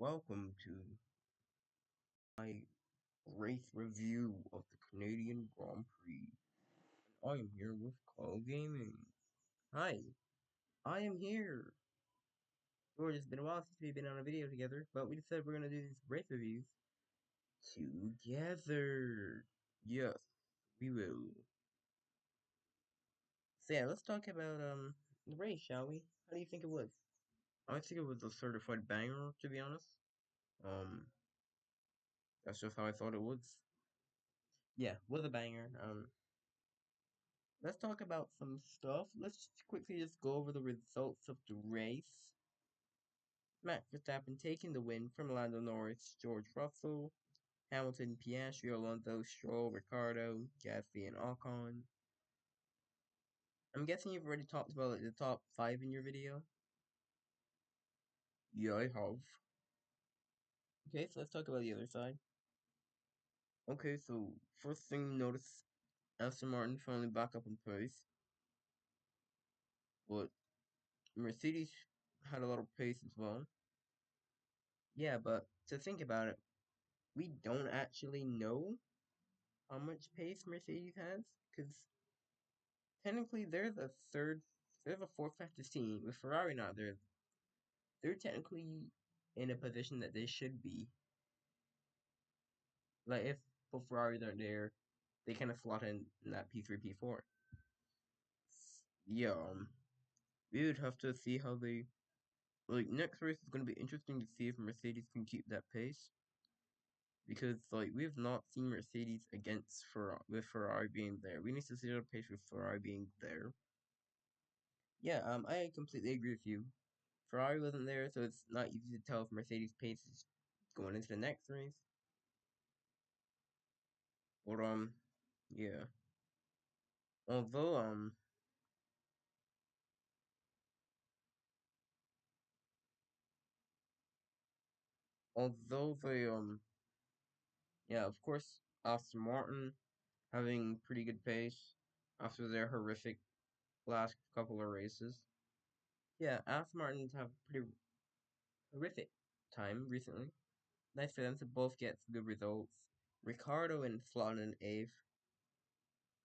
Welcome to my race review of the Canadian Grand Prix. I am here with Call Gaming. Hi, I am here. George, it's been a while since we've been on a video together, but we decided we're gonna do these race reviews together. Yes, we will. So yeah, let's talk about the race, shall we? How do you think it was? I think it was a certified banger, to be honest. Um, that's just how I thought it was. Yeah, was a banger. Let's talk about some stuff. Let's quickly just go over the results of the race. Max Verstappen taking the win from Lando Norris, George Russell, Hamilton, Piastri, Alonso, Stroll, Ricardo, Gasly, and Ocon. I'm guessing you've already talked about like, the top 5 in your video. Yeah, I have. Okay, so let's talk about the other side. Okay, so first thing you notice, Aston Martin finally back up in pace, but Mercedes had a lot of pace as well. Yeah, but to think about it, we don't actually know how much pace Mercedes has, because technically they're the fourth fastest team. With Ferrari not there, they're technically in a position that they should be. Like if both Ferraris aren't there, they kind of slot in that P3, P4. Yeah, we would have to see how they like next race is going to be interesting to see if Mercedes can keep that pace because like we have not seen Mercedes against Ferrari with Ferrari being there. We need to see the pace with Ferrari being there. Yeah, I completely agree with you. Ferrari wasn't there, so it's not easy to tell if Mercedes pace is going into the next race. But yeah. Although although they yeah, of course Aston Martin having pretty good pace after their horrific last couple of races. Yeah, Aston Martins have pretty horrific time recently. Nice for them to both get good results. Ricardo and Flon in eighth.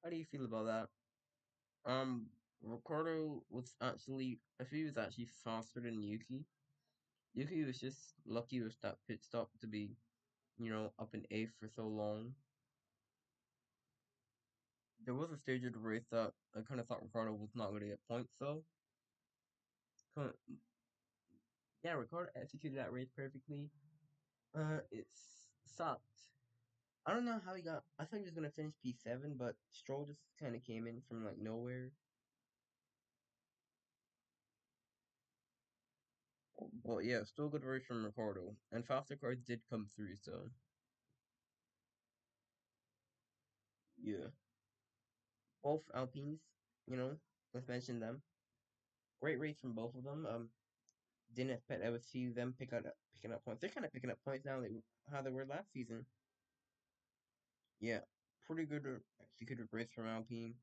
How do you feel about that? Um, Ricardo was actually, I think he was actually faster than Yuki. Yuki was just lucky with that pit stop to be, up in eighth for so long. There was a stage of the race that I kind of thought Ricardo was not going to get points though. Yeah, Ricardo executed that race perfectly. It sucked. I don't know how he got. I thought he was gonna finish P7, but Stroll just kind of came in from like nowhere. But yeah, still good race from Ricardo, and faster cars did come through. So yeah, both Alpines, you know, let's mention them. Great race from both of them. Didn't expect I would see them picking up points. They're kind of picking up points now. How they were last season. Yeah, pretty good executed race from Alpine.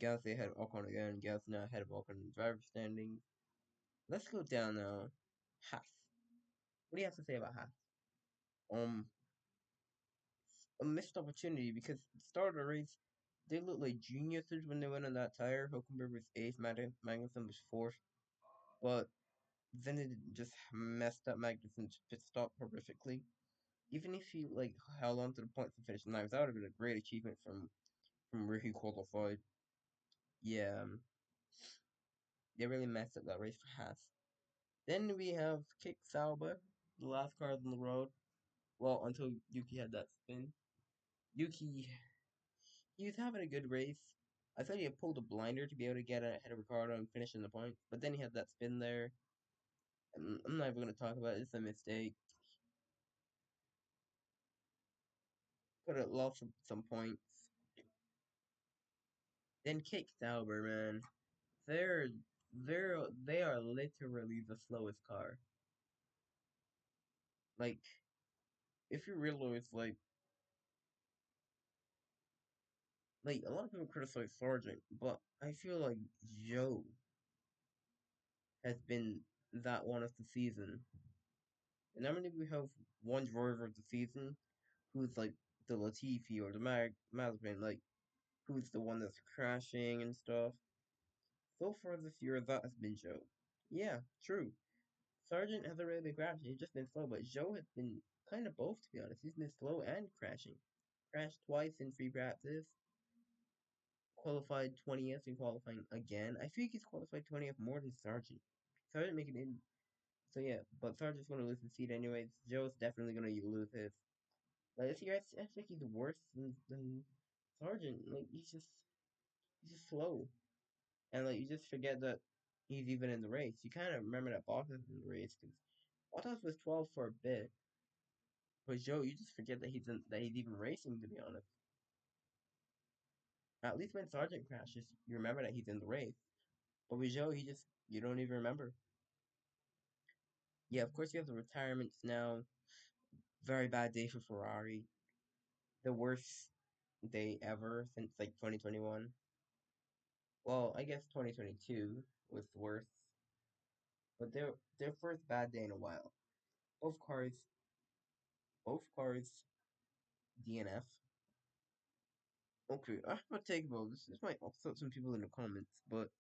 Gasly ahead of Ocon again. Gasly now ahead of Ocon in driver standing. Let's go down now. Haas. What do you have to say about Haas? Um, a missed opportunity because at the start of the race, they looked like geniuses when they went on that tire. Hulkenberg was eighth, Magnussen was fourth, but then it just messed up Magnussen's pit stop horrifically. Even if he like held on to the points and finished ninth, that would have been a great achievement from where he qualified. Yeah, they really messed up that race for Haas. Then we have Kick Sauber, the last car on the road. Well, until Yuki had that spin. Yuki, he was having a good race. I thought he had pulled a blinder to be able to get ahead of Ricardo and finish in the point, but then he had that spin there. I'm not even going to talk about it. It's a mistake. Could have lost some points. Then Kick Sauber, man. They're they are literally the slowest car. Like, if you realize, like a lot of people criticize Sargent, but I feel like Joe has been that one of the season. And normally we have one driver of the season who's like the Latifi or the Mazepin, like who's the one that's crashing and stuff. So far this year, that has been Joe. Yeah, true. Sargent hasn't really been crashing, he's just been slow, but Joe has been kind of both, to be honest. He's been slow and crashing. Crashed twice in free practice, qualified 20th and qualifying again. I feel like he's qualified 20th more than Sargent. Sargent making it in. So yeah, but Sargent's going to lose his seat anyways. Joe's definitely going to lose his. Like this year, I think he's worse than Sargent. Like he's just slow, and like you just forget that he's even in the race. You kind of remember that Bottas is in the race because Bottas was 12 for a bit, but Joe, you just forget that he's even racing. To be honest, at least when Sargent crashes, you remember that he's in the race. But with Joe, you don't even remember. Yeah, of course you have the retirements now. Very bad day for Ferrari. The worst day ever since like 2021. Well, I guess 2022 was the worst, but their first bad day in a while. Both cars, both cars, DNF. Okay, I have a take about this. This might upset some people in the comments, but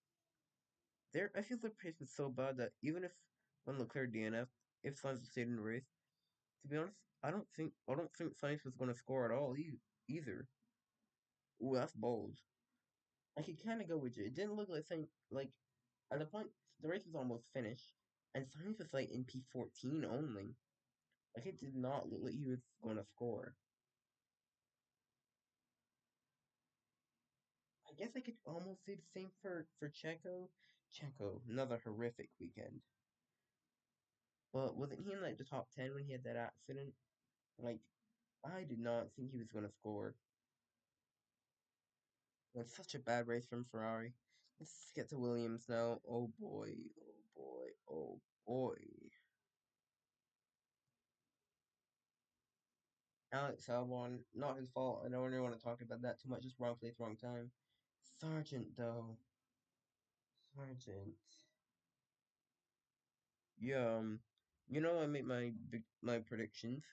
there, I feel the pace was so bad that even if when Leclerc DNF, if Sainz stayed in the race, to be honest, I don't think Sainz was going to score at all either. Ooh, that's bold. I could kind of go with you. It didn't look like like at the point the race was almost finished, and Sainz was like in P14 only. Like it did not look like he was going to score. I guess I could almost say the same for Checo. Checo, another horrific weekend. But wasn't he in like the top 10 when he had that accident? Like I did not think he was going to score. It was such a bad race from Ferrari. Let's get to Williams now. Oh boy, oh boy, oh boy. Alex Albon, not his fault. I don't really want to talk about that too much. Just wrong place, wrong time. Sargent, though. Sargent. Yeah, I made my predictions.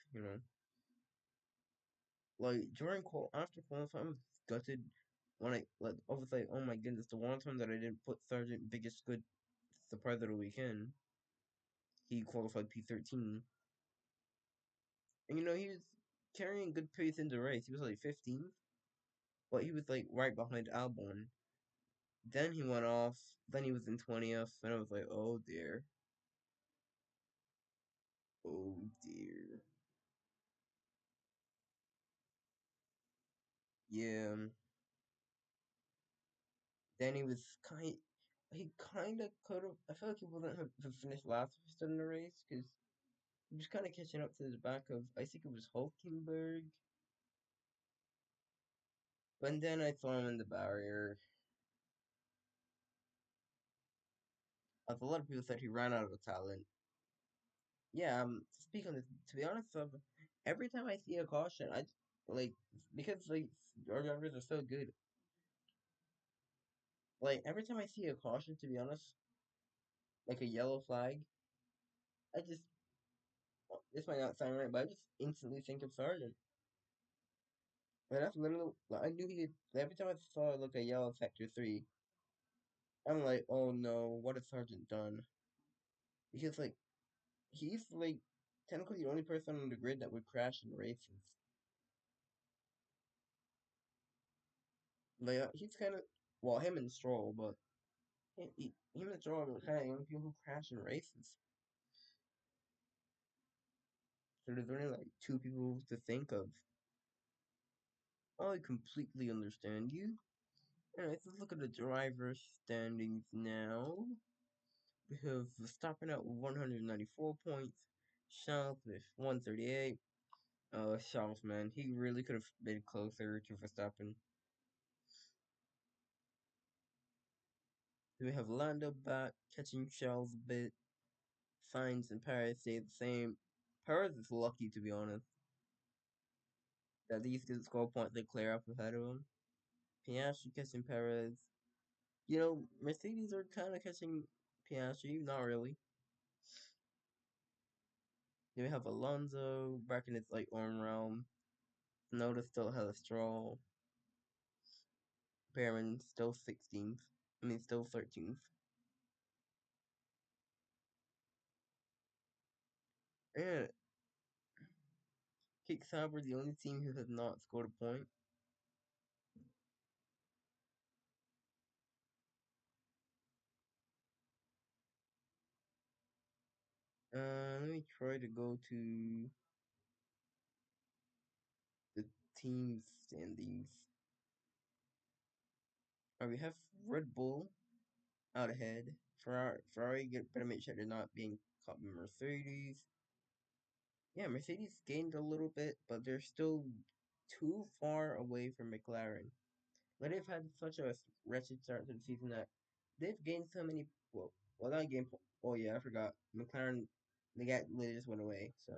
Like during after qualifying, I was gutted when I was like, oh my goodness, the one time that I didn't put Sargent biggest good surprise of the weekend. He qualified P13, and he was carrying good pace in the race. He was like 15th, but he was like right behind Albon. Then he went off. Then he was in 20th, and I was like, oh dear, oh dear. Yeah. Then he kind of could have. I feel like he wouldn't have finished last if he stood in the race because he was kind of catching up to the back of. I think it was Hulkenberg. But then I saw him in the barrier. As a lot of people said, he ran out of talent. Yeah. To speak on this, to be honest, every time I see a caution, I like because like our drivers are so good. Like every time I see a caution, to be honest, like a yellow flag, I just this might not sound right, but I just instantly think of Sargent. Like that's literally like, I knew he every time I saw like a yellow sector 3, I'm like, oh no, what has Sargent done? Because like he's like technically the only person on the grid that would crash in races. Like he's kind of well, him and Stroll, but him and Stroll are kind of the only people who crash in races. So there's only like two people to think of. I completely understand you. Alright, let's look at the driver standings now. We have Verstappen at 194 points, Charles with 138. Charles, man, he really could have been closer to Verstappen. We have Lando back, catching Charles a bit. Sainz and Perez stay the same. Perez is lucky, to be honest, that these didn't score points they clear up ahead of him. Piastri catching Perez. Mercedes are kind of catching Piastri, not really. Then we have Alonso back in its like own realm. Noda still has a stroll. Perrin still 16th. I mean, still 13th. And Kick Sauber, the only team who has not scored a point. Let me try to go to the team standings. We have Red Bull out ahead. Ferrari better make sure they're not being caught by Mercedes. Yeah, Mercedes gained a little bit, but they're still too far away from McLaren. But they've had such a wretched start to the season that they've gained so many. Not gained. Oh yeah, I forgot. McLaren, they just went away, so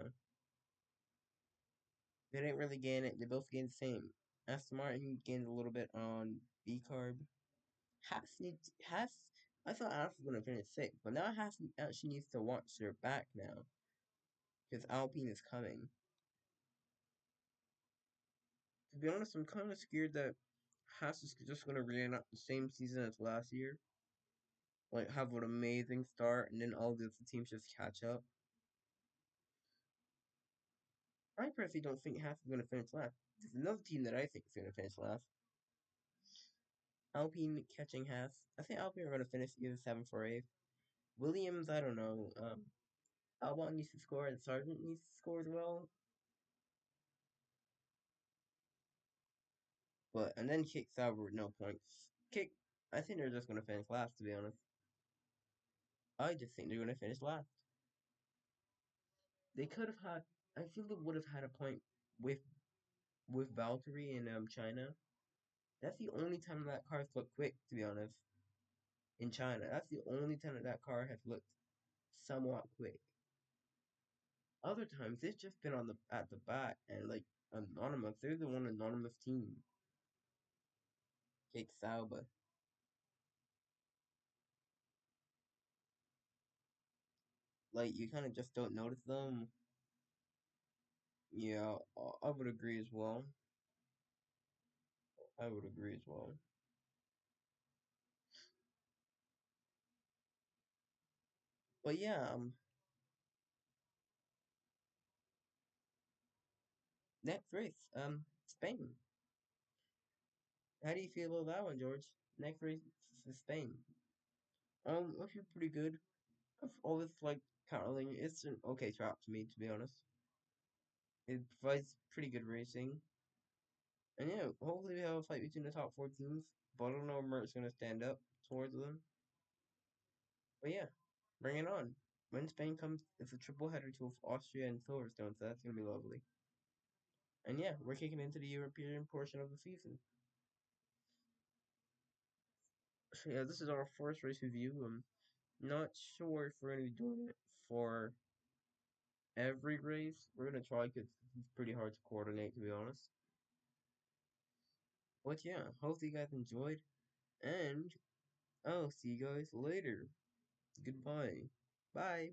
they didn't really gain it. They both gained the same. Aston Martin gained a little bit on B carb. Haas. I thought Haas was gonna finish sixth, but now Haas actually needs to watch their back now because Alpine is coming. To be honest, I'm kind of scared that Haas is just gonna reenact the same season as last year, like have an amazing start, and then all the other teams just catch up. I personally don't think Haas is gonna finish last. There's another team that I think is gonna finish last. Alpine catching Haas. I think Alpine are gonna finish either seventh or eighth. Williams, I don't know. Albon needs to score, and Sargent needs to score as well. But and then Kick Sauber with no points. Kick, I think they're just gonna finish last. To be honest, I just think they're gonna finish last. They could have had. I feel they would have had a point with Valkyrie in China. That's the only time that car's looked quick. To be honest, in China, that's the only time that car has looked somewhat quick. Other times, it's just been on the at the back and like anonymous. They're the one anonymous team. Kick Sauber. Like you kind of just don't notice them. Yeah, I would agree as well. I would agree as well. But yeah, next race, Spain. How do you feel about that one, George? Next race is Spain. I feel pretty good. I've always liked Caroling. It's an okay track to me, to be honest. It provides pretty good racing. And yeah, hopefully we have a fight between the top four teams. But I don't know if Merck's gonna stand up towards them. But yeah, bring it on. When Spain comes, it's a triple header to Austria and Silverstone, so that's gonna be lovely. And yeah, we're kicking into the European portion of the season. So yeah, this is our first race review. I'm not sure if we're gonna be doing it for every race. We're gonna try because it's pretty hard to coordinate, to be honest. But yeah, hopefully you guys enjoyed, and I'll see you guys later. Goodbye. Bye.